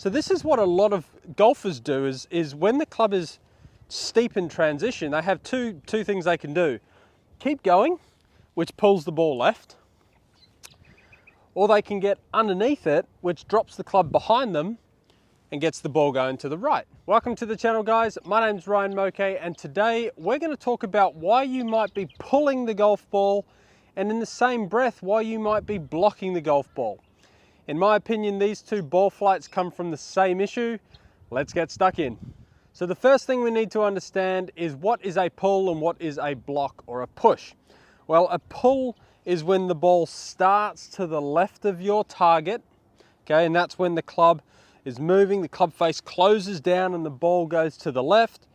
So this is what a lot of golfers do is when the club is steep in transition, they have two things they can do. Keep going, which pulls the ball left, or they can get underneath it, which drops the club behind them and gets the ball going to the right. Welcome to the channel, guys. My name's Ryan Mouque, and today we're going to talk about why you might be pulling the golf ball, and in the same breath, why you might be blocking the golf ball. In my opinion, these two ball flights come from the same issue. Let's get stuck in. So the first thing we need to understand is what is a pull and what is a block or a push. Well, a pull is when the ball starts to the left of your target, okay, and that's when the club is moving, the club face closes down and the ball goes to the left.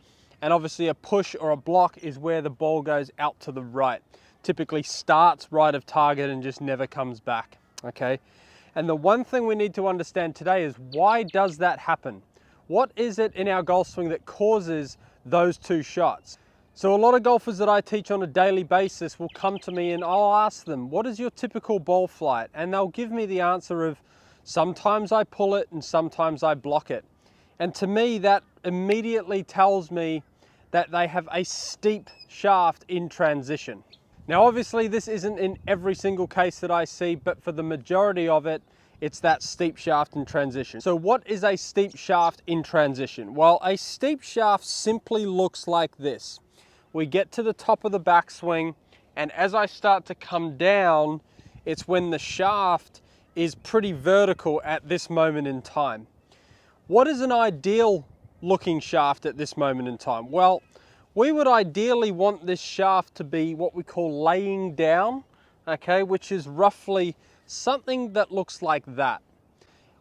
And obviously a push or a block is where the ball goes out to the right. Typically starts right of target and just never comes back, okay? And the one thing we need to understand today is, why does that happen? What is it in our golf swing that causes those two shots? So a lot of golfers that I teach on a daily basis will come to me and I'll ask them, what is your typical ball flight? And they'll give me the answer of, sometimes I pull it and sometimes I block it. And to me, that immediately tells me that they have a steep shaft in transition. Now, obviously this isn't in every single case that I see, but for the majority of it, it's that steep shaft in transition. So what is a steep shaft in transition? Well, a steep shaft simply looks like this. We get to the top of the backswing, and as I start to come down, it's when the shaft is pretty vertical at this moment in time. What is an ideal looking shaft at this moment in time? Well, we would ideally want this shaft to be what we call laying down, okay, which is roughly something that looks like that.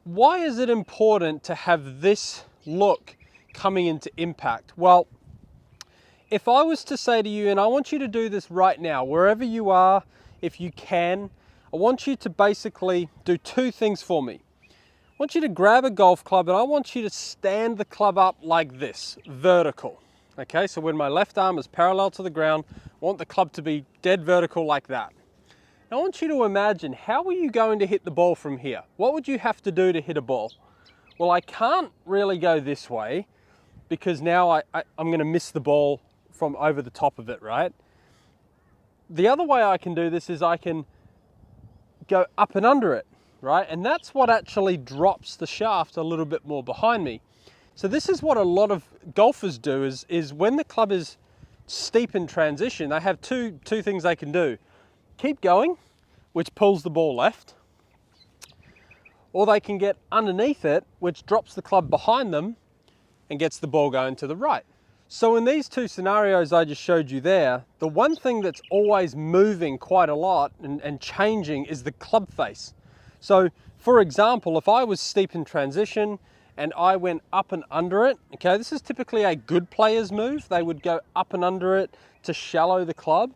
Why is it important to have this look coming into impact? Well, if I was to say to you, and I want you to do this right now, wherever you are, if you can, I want you to basically do two things for me. I want you to grab a golf club and I want you to stand the club up like this, vertical. Okay, so when my left arm is parallel to the ground, I want the club to be dead vertical like that. Now I want you to imagine, how are you going to hit the ball from here? What would you have to do to hit a ball? Well, I can't really go this way because now I'm going to miss the ball from over the top of it, right? The other way I can do this is I can go up and under it, right? And that's what actually drops the shaft a little bit more behind me. So this is what a lot of golfers do is when the club is steep in transition, they have two things they can do. Keep going, which pulls the ball left, or they can get underneath it, which drops the club behind them and gets the ball going to the right. So in these two scenarios I just showed you there, the one thing that's always moving quite a lot and changing is the club face. So for example, if I was steep in transition and I went up and under it, okay, this is typically a good player's move. They would go up and under it to shallow the club.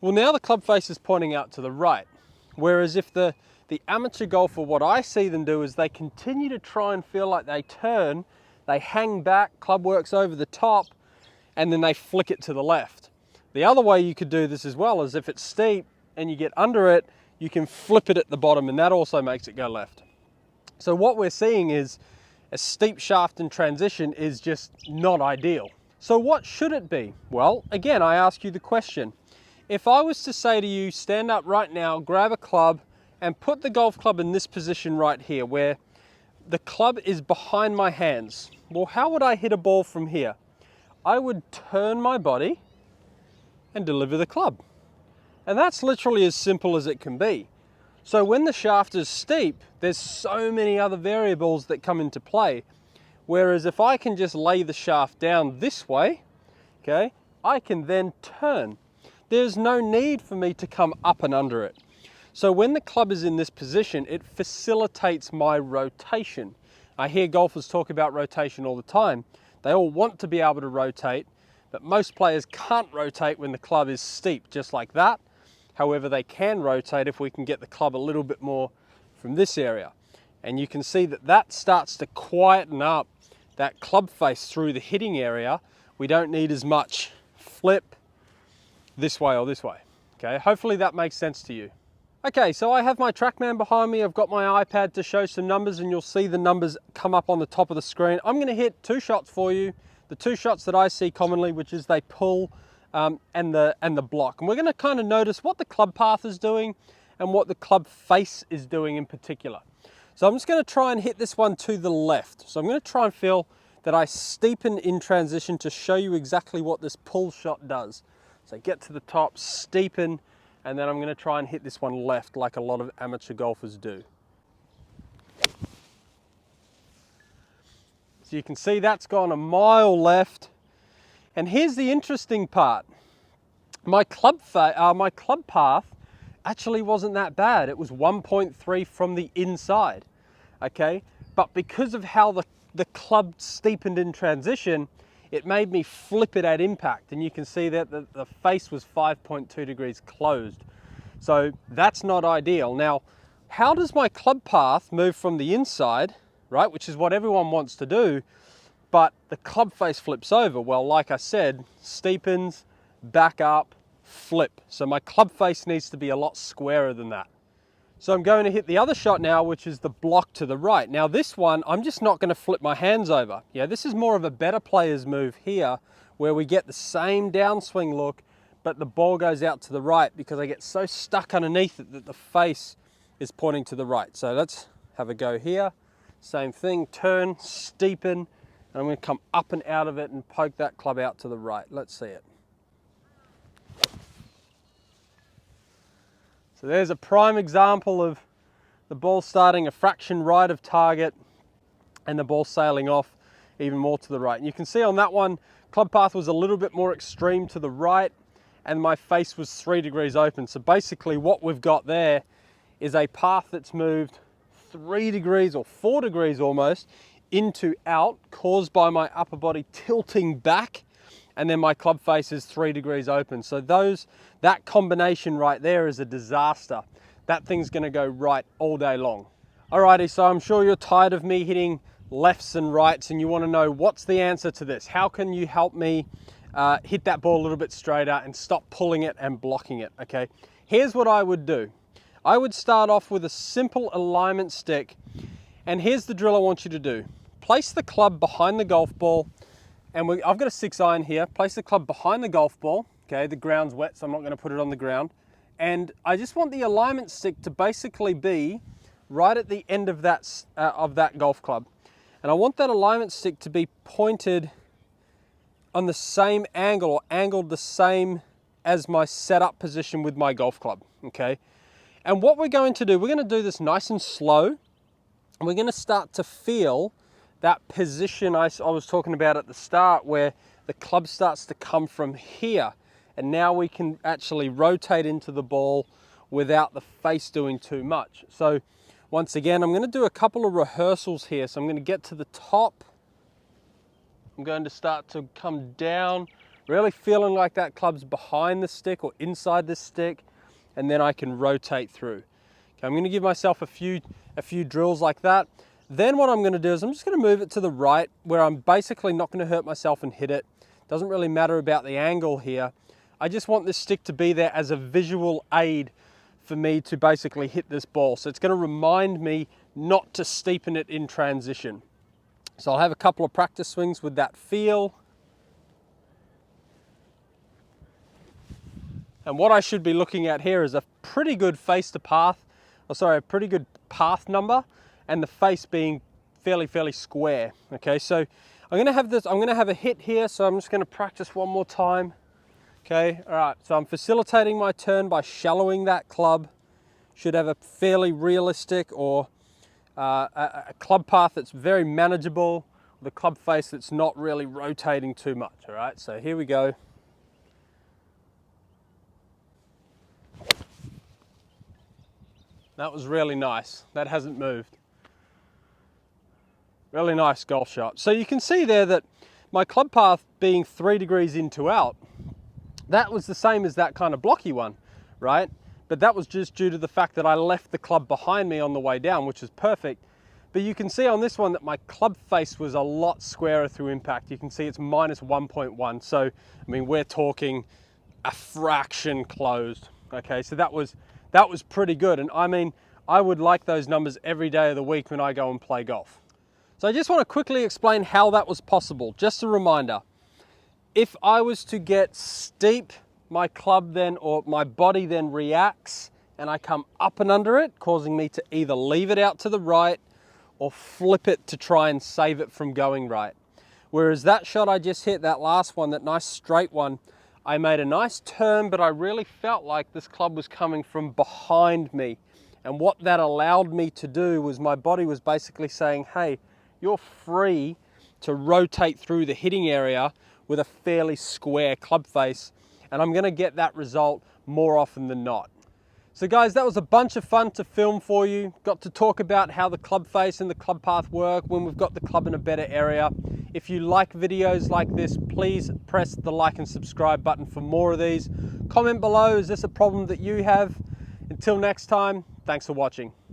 Well, now the club face is pointing out to the right. Whereas if the amateur golfer, what I see them do is they continue to try and feel like they turn, they hang back, club works over the top, and then they flick it to the left. The other way you could do this as well is if it's steep and you get under it, you can flip it at the bottom, and that also makes it go left. So what we're seeing is a steep shaft in transition is just not ideal. So what should it be? Well, again, I ask you the question. If I was to say to you, stand up right now, grab a club and put the golf club in this position right here where the club is behind my hands. Well, how would I hit a ball from here? I would turn my body and deliver the club. And that's literally as simple as it can be. So when the shaft is steep, there's so many other variables that come into play. Whereas if I can just lay the shaft down this way, okay, I can then turn. There's no need for me to come up and under it. So when the club is in this position, it facilitates my rotation. I hear golfers talk about rotation all the time. They all want to be able to rotate, but most players can't rotate when the club is steep, just like that. However, they can rotate if we can get the club a little bit more from this area. And you can see that that starts to quieten up that club face through the hitting area. We don't need as much flip this way or this way. Okay, hopefully that makes sense to you. Okay, so I have my TrackMan behind me. I've got my iPad to show some numbers, and you'll see the numbers come up on the top of the screen. I'm going to hit 2 shots for you. The 2 shots that I see commonly, which is they pull and the block. And we're going to kind of notice what the club path is doing and what the club face is doing in particular. So I'm just going to try and hit this one to the left. So I'm going to try and feel that I steepen in transition to show you exactly what this pull shot does. So get to the top, steepen, and then I'm going to try and hit this one left like a lot of amateur golfers do. So you can see that's gone a mile left. And here's the interesting part. My club path actually wasn't that bad. It was 1.3 from the inside, okay? But because of how the club steepened in transition, it made me flip it at impact. And you can see that the face was 5.2 degrees closed. So that's not ideal. Now, how does my club path move from the inside, right? Which is what everyone wants to do, but the club face flips over. Well, like I said, steepens, back up, flip. So my club face needs to be a lot squarer than that. So I'm going to hit the other shot now, which is the block to the right. Now this one, I'm just not going to flip my hands over. Yeah, this is more of a better player's move here, where we get the same downswing look, but the ball goes out to the right because I get so stuck underneath it that the face is pointing to the right. So let's have a go here. Same thing, turn, steepen, and I'm going to come up and out of it and poke that club out to the right. Let's see it. So there's a prime example of the ball starting a fraction right of target and the ball sailing off even more to the right. And you can see on that one, club path was a little bit more extreme to the right and my face was 3 degrees open. So basically what we've got there is a path that's moved 3 degrees or 4 degrees almost into out, caused by my upper body tilting back, and then my club face is 3 degrees open. So that combination right there is a disaster. That thing's gonna go right all day long. Alrighty, so I'm sure you're tired of me hitting lefts and rights and you wanna know what's the answer to this. How can you help me hit that ball a little bit straighter and stop pulling it and blocking it, okay? Here's what I would do. I would start off with a simple alignment stick, and here's the drill I want you to do. Place the club behind the golf ball, and I've got a 6-iron here. Place the club behind the golf ball, okay? The ground's wet, so I'm not gonna put it on the ground. And I just want the alignment stick to basically be right at the end of that golf club. And I want that alignment stick to be pointed on the same angle, or angled the same as my setup position with my golf club, okay? And what we're going to do, we're gonna do this nice and slow, and we're gonna start to feel that position I was talking about at the start, where the club starts to come from here. And now we can actually rotate into the ball without the face doing too much. So once again, I'm gonna do a couple of rehearsals here. So I'm gonna get to the top. I'm going to start to come down, really feeling like that club's behind the stick or inside the stick, and then I can rotate through. Okay, I'm gonna give myself a few drills like that. Then what I'm gonna do is I'm just gonna move it to the right, where I'm basically not gonna hurt myself and hit it. Doesn't really matter about the angle here. I just want this stick to be there as a visual aid for me to basically hit this ball. So it's gonna remind me not to steepen it in transition. So I'll have a couple of practice swings with that feel. And what I should be looking at here is a pretty good face to path, a pretty good path number, and the face being fairly square. Okay, so I'm gonna have a hit here, so I'm just gonna practice one more time. Okay, all right, so I'm facilitating my turn by shallowing that club. Should have a fairly realistic or a club path that's very manageable, with a club face that's not really rotating too much, all right? So here we go. That was really nice. That hasn't moved. Really nice golf shot. So you can see there that my club path being 3 degrees into out, that was the same as that kind of blocky one, right? But that was just due to the fact that I left the club behind me on the way down, which is perfect. But you can see on this one that my club face was a lot squarer through impact. You can see it's minus 1.1. So, I mean, we're talking a fraction closed. Okay, so that was that was pretty good. And I mean, I would like those numbers every day of the week when I go and play golf. So I just want to quickly explain how that was possible. Just a reminder, if I was to get steep, my club then, or my body then reacts and I come up and under it, causing me to either leave it out to the right or flip it to try and save it from going right. Whereas that shot I just hit, that last one, that nice straight one, I made a nice turn, but I really felt like this club was coming from behind me. And what that allowed me to do was my body was basically saying, hey, you're free to rotate through the hitting area with a fairly square club face, and I'm gonna get that result more often than not. So guys, that was a bunch of fun to film for you. Got to talk about how the club face and the club path work when we've got the club in a better area. If you like videos like this, please press the like and subscribe button for more of these. Comment below, is this a problem that you have? Until next time, thanks for watching.